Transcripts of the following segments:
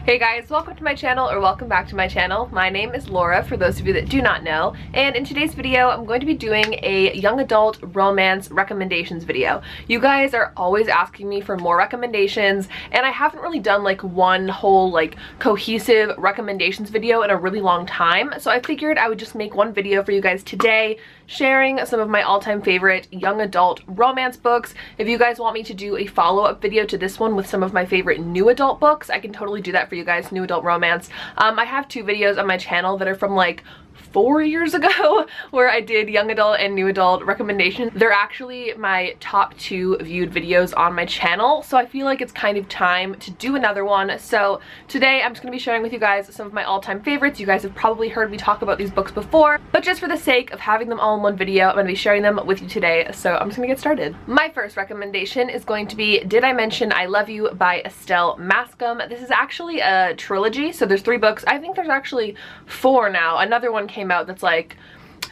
Hey guys, welcome to my channel, or welcome back to my channel. My name is Laura, for those of you that do not know, and in today's video I'm going to be doing a young adult romance recommendations video. You guys are always asking me for more recommendations, and I haven't really done like one whole like cohesive recommendations video in a really long time, so I figured I would just make one video for you guys today, sharing some of my all-time favorite young adult romance books. If you guys want me to do a follow-up video to this one with some of my favorite new adult books, I can totally do that for you guys, new adult romance. I have two videos on my channel that are from like 4 years ago where I did young adult and new adult recommendations. They're actually my top 2 viewed videos on my channel, so I feel like it's kind of time to do another one. So today I'm just going to be sharing with you guys some of my all-time favorites. You guys have probably heard me talk about these books before, but just for the sake of having them all in one video, I'm going to be sharing them with you today, so I'm just going to get started. My first recommendation is going to be Did I Mention I Love You by Estelle Mascom. This is actually a trilogy, so there's 3 books. I think there's actually 4 now. Another one came out that's like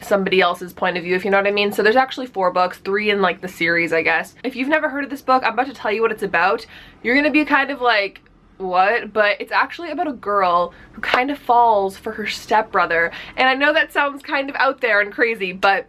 somebody else's point of view, if you know what I mean. So there's actually 4 books, 3 in like the series, I guess. If you've never heard of this book, I'm about to tell you what it's about. You're gonna be kind of like, what? But it's actually about a girl who kind of falls for her stepbrother. And I know that sounds kind of out there and crazy, but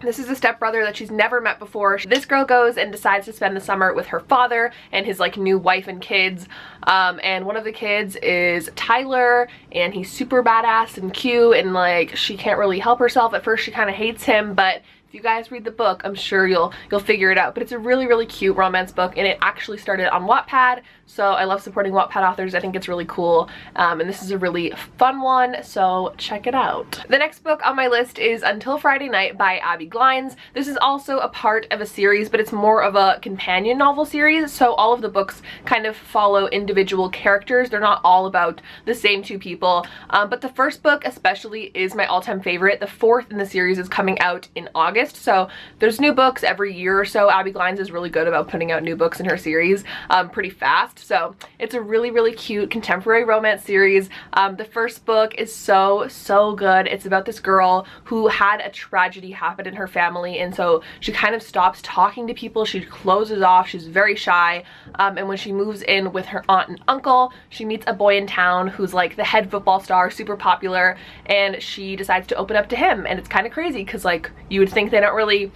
this is a stepbrother that she's never met before. This girl goes and decides to spend the summer with her father and his like new wife and kids. And one of the kids is Tyler, and he's super badass and cute, and like she can't really help herself. At first she kind of hates him, but if you guys read the book, I'm sure you'll figure it out. But it's a really, really cute romance book, and it actually started on Wattpad, so I love supporting Wattpad authors. I think it's really cool, and this is a really fun one, so check it out. The next book on my list is Until Friday Night by Abby Glines. This is also a part of a series, but it's more of a companion novel series, so all of the books kind of follow individual characters. They're not all about the same 2 people, but the first book especially is my all-time favorite. The 4th in the series is coming out in August. So there's new books every year or so. Abby Glines is really good about putting out new books in her series pretty fast. So it's a really, really cute contemporary romance series. The first book is so good. It's about this girl who had a tragedy happen in her family, and so she kind of stops talking to people. She closes off. She's very shy. And when she moves in with her aunt and uncle, she meets a boy in town who's like the head football star, super popular, and she decides to open up to him. And it's kind of crazy because like you would think they don't really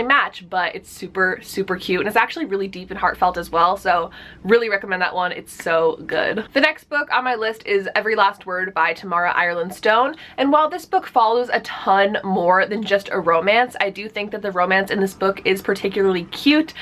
match, but it's super cute, and it's actually really deep and heartfelt as well, so really recommend that one. It's so good. The next book on my list is Every Last Word by Tamara Ireland Stone, and while this book follows a ton more than just a romance, I do think that the romance in this book is particularly cute.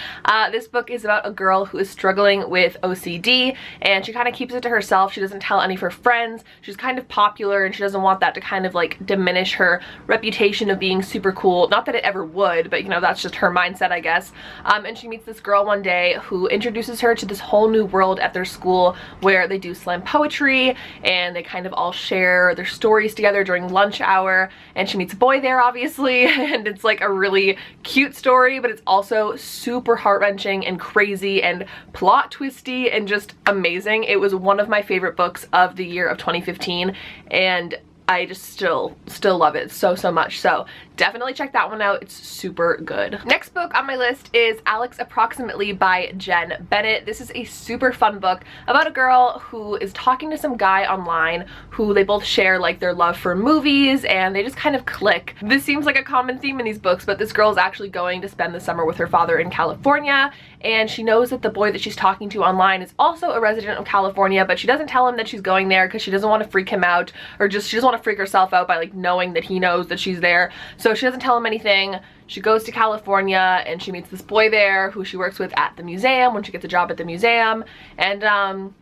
This book is about a girl who is struggling with OCD, and she kind of keeps it to herself. She doesn't tell any of her friends. She's kind of popular, and she doesn't want that to kind of like diminish her reputation of being super cool. Not that it ever would, but you know, that's just her mindset, I guess. And she meets this girl one day who introduces her to this whole new world at their school where they do slam poetry, and they kind of all share their stories together during lunch hour, and she meets a boy there, obviously, and it's like a really cute story, but it's also super heart-wrenching and crazy and plot twisty and just amazing. It was one of my favorite books of the year of 2015, and I just still love it so much. So definitely check that one out. It's super good. Next book on my list is Alex Approximately by Jen Bennett. This is a super fun book about a girl who is talking to some guy online who they both share like their love for movies, and they just kind of click. This seems like a common theme in these books, but this girl is actually going to spend the summer with her father in California, and she knows that the boy that she's talking to online is also a resident of California, but she doesn't tell him that she's going there because she doesn't want to freak him out, or just she doesn't want to freak herself out by like knowing that he knows that she's there. So she doesn't tell him anything. She goes to California, and she meets this boy there who she works with at the museum when she gets a job at the museum, and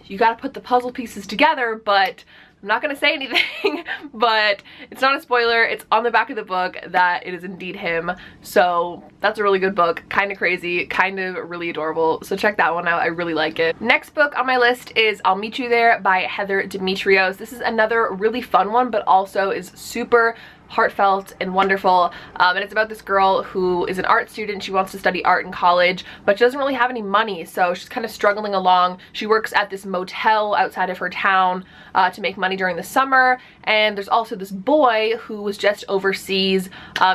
you gotta put the puzzle pieces together, but I'm not gonna say anything, but it's not a spoiler. It's on the back of the book that it is indeed him. So that's a really good book. Kind of crazy, kind of really adorable. So check that one out. I really like it. Next book on my list is I'll Meet You There by Heather Dimitrios. This is another really fun one, but also is super heartfelt and wonderful. And it's about this girl who is an art student. She wants to study art in college, but she doesn't really have any money, so she's kind of struggling along. She works at this motel outside of her town to make money during the summer, and there's also this boy who was just overseas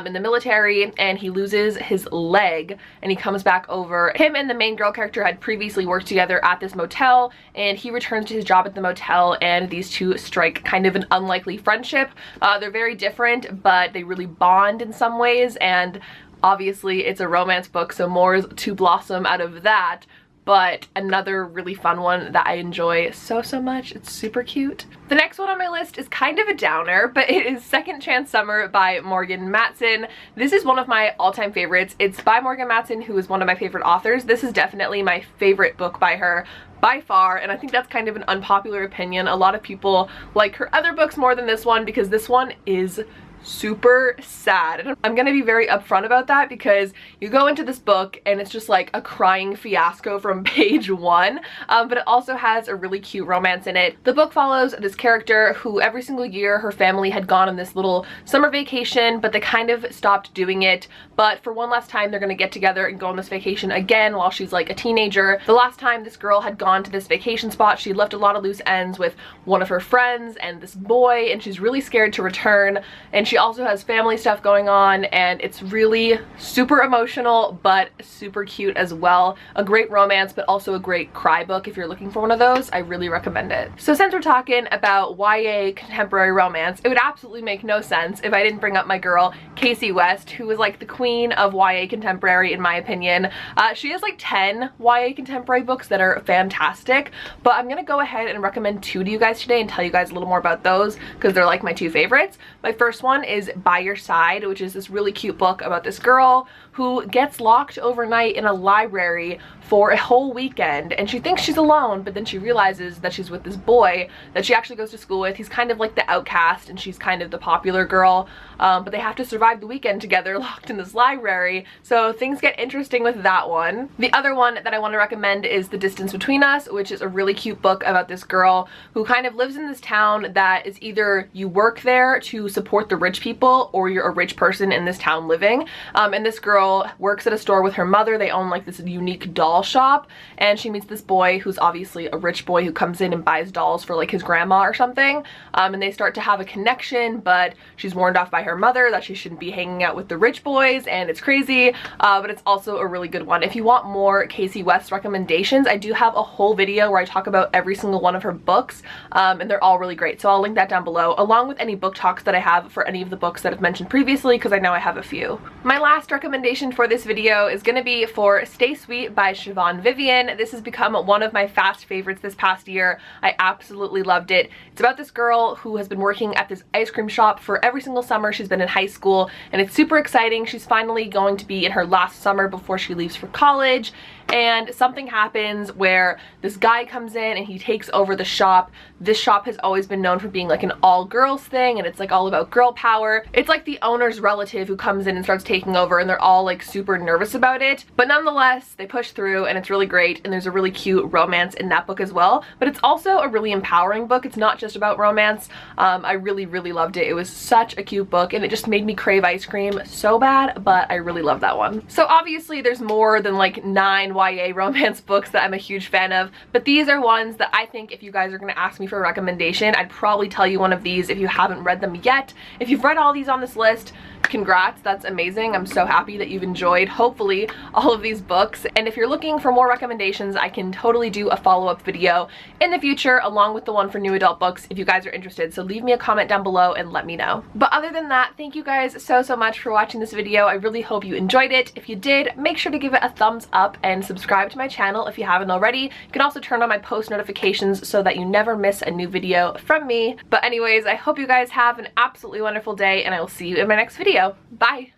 in the military, and he loses his leg and he comes back over. Him and the main girl character had previously worked together at this motel, and he returns to his job at the motel, and these two strike kind of an unlikely friendship. They're very different, but they really bond in some ways, and obviously it's a romance book, so more is to blossom out of that. But another really fun one that I enjoy so much. It's super cute. The next one on my list is kind of a downer, but it is Second Chance Summer by Morgan Matson. This is one of my all-time favorites. It's by Morgan Matson, who is one of my favorite authors. This is definitely my favorite book by her by far, and I think that's kind of an unpopular opinion. A lot of people like her other books more than this one because this one is super sad. And I'm gonna be very upfront about that because you go into this book and it's just like a crying fiasco from page one, but it also has a really cute romance in it. The book follows this character who every single year her family had gone on this little summer vacation, but they kind of stopped doing it. But for one last time they're gonna get together and go on this vacation again while she's like a teenager. The last time this girl had gone to this vacation spot, she left a lot of loose ends with one of her friends and this boy, and she's really scared to return, and she also has family stuff going on, and it's really super emotional but super cute as well. A great romance, but also a great cry book. If you're looking for one of those, I really recommend it. So since we're talking about YA contemporary romance, it would absolutely make no sense if I didn't bring up my girl Casey West, who is like the queen of YA contemporary in my opinion. She has like 10 YA contemporary books that are fantastic, but I'm gonna go ahead and recommend 2 to you guys today and tell you guys a little more about those because they're like my 2 favorites. My first one is By Your Side, which is this really cute book about this girl who gets locked overnight in a library for a whole weekend, and she thinks she's alone, but then she realizes that she's with this boy that she actually goes to school with. He's kind of like the outcast and she's kind of the popular girl, but they have to survive the weekend together locked in this library, so things get interesting with that one. The other one that I want to recommend is The Distance Between Us, which is a really cute book about this girl who kind of lives in this town that is either you work there to support the rich people or you're a rich person in this town living, and this girl works at a store with her mother. They own like this unique doll shop, and she meets this boy who's obviously a rich boy who comes in and buys dolls for like his grandma or something, and they start to have a connection, but she's warned off by her mother that she shouldn't be hanging out with the rich boys, and it's crazy, but it's also a really good one. If you want more Casey West recommendations, I do have a whole video where I talk about every single one of her books, and they're all really great, so I'll link that down below along with any book talks that I have for any of the books that I've mentioned previously because I know I have a few. My last recommendation for this video is going to be for Stay Sweet by Siobhan Vivian. This has become one of my fast favorites this past year. I absolutely loved it. It's about this girl who has been working at this ice cream shop for every single summer she's been in high school, and it's super exciting. She's finally going to be in her last summer before she leaves for college, and something happens where this guy comes in and he takes over the shop. This shop has always been known for being like an all-girls thing, and it's like all about girl power. It's like the owner's relative who comes in and starts taking over, and they're all like super nervous about it, but nonetheless they push through, and it's really great, and there's a really cute romance in that book as well. But it's also a really empowering book. It's not just about romance. I really loved it. It was such a cute book, and it just made me crave ice cream so bad, but I really love that one. So obviously there's more than like 9 YA romance books that I'm a huge fan of, but these are ones that I think if you guys are going to ask me for a recommendation, I'd probably tell you one of these if you haven't read them yet. If you've read all these on this list, congrats, that's amazing. I'm so happy that you've enjoyed, hopefully, all of these books. And if you're looking for more recommendations, I can totally do a follow-up video in the future along with the one for new adult books if you guys are interested. So leave me a comment down below and let me know. But other than that, thank you guys so much for watching this video. I really hope you enjoyed it. If you did, make sure to give it a thumbs up and subscribe to my channel if you haven't already. You can also turn on my post notifications so that you never miss a new video from me. But anyways, I hope you guys have an absolutely wonderful day, and I will see you in my next video. Bye!